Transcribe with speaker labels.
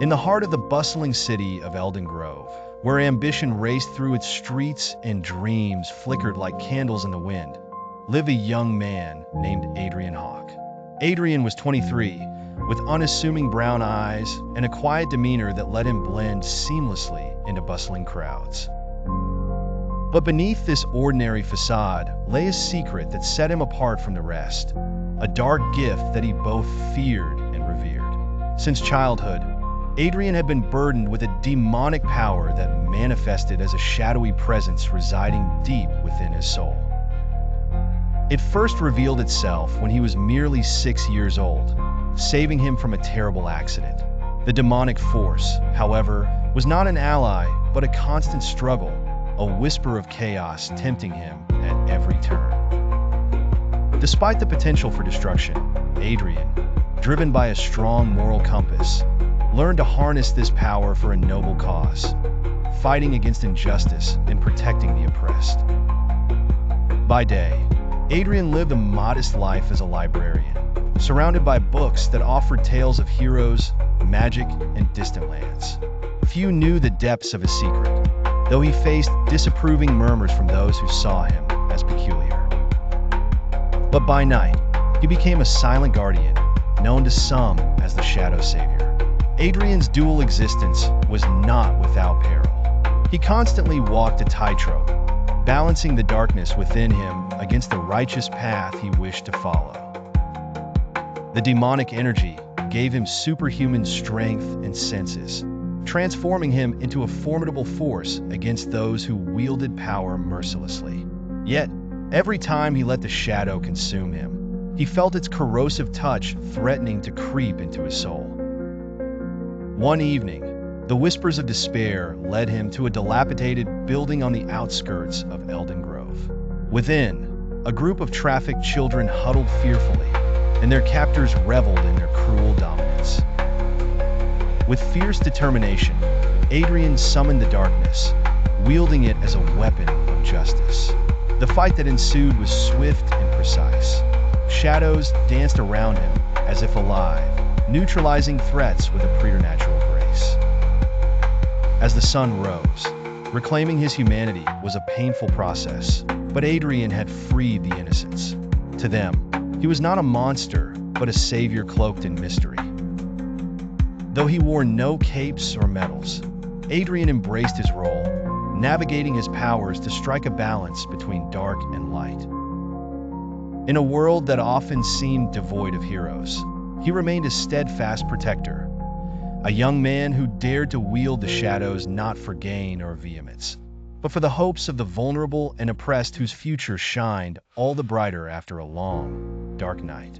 Speaker 1: In the heart of the bustling city of Eldengrove, where ambition raced through its streets and dreams flickered like candles in the wind, lived a young man named Adrian Hawk. Adrian was 23, with unassuming brown eyes and a quiet demeanor that let him blend seamlessly into bustling crowds. But beneath this ordinary facade lay a secret that set him apart from the rest, a dark gift that he both feared and revered. Since childhood, Adrian had been burdened with a demonic power that manifested as a shadowy presence residing deep within his soul. It first revealed itself when he was merely 6 years old, saving him from a terrible accident. The demonic force, however, was not an ally, but a constant struggle, a whisper of chaos tempting him at every turn. Despite the potential for destruction, Adrian, driven by a strong moral compass, learned to harness this power for a noble cause, fighting against injustice and protecting the oppressed. By day, Adrian lived a modest life as a librarian, surrounded by books that offered tales of heroes, magic, and distant lands. Few knew the depths of his secret, though he faced disapproving murmurs from those who saw him as peculiar. But by night, he became a silent guardian, known to some as the Shadow Savior. Adrian's dual existence was not without peril. He constantly walked a tightrope, balancing the darkness within him against the righteous path he wished to follow. The demonic energy gave him superhuman strength and senses, transforming him into a formidable force against those who wielded power mercilessly. Yet, every time he let the shadow consume him, he felt its corrosive touch threatening to creep into his soul. One evening, the whispers of despair led him to a dilapidated building on the outskirts of Eldengrove. Within, a group of trafficked children huddled fearfully, and their captors reveled in their cruel dominance. With fierce determination, Adrian summoned the darkness, wielding it as a weapon of justice. The fight that ensued was swift and precise. Shadows danced around him as if alive, neutralizing threats with a preternatural grace. As the sun rose, reclaiming his humanity was a painful process, but Adrian had freed the innocents. To them, he was not a monster, but a savior cloaked in mystery. Though he wore no capes or medals, Adrian embraced his role, navigating his powers to strike a balance between dark and light. In a world that often seemed devoid of heroes, he remained a steadfast protector, a young man who dared to wield the shadows not for gain or vehemence, but for the hopes of the vulnerable and oppressed whose future shined all the brighter after a long, dark night.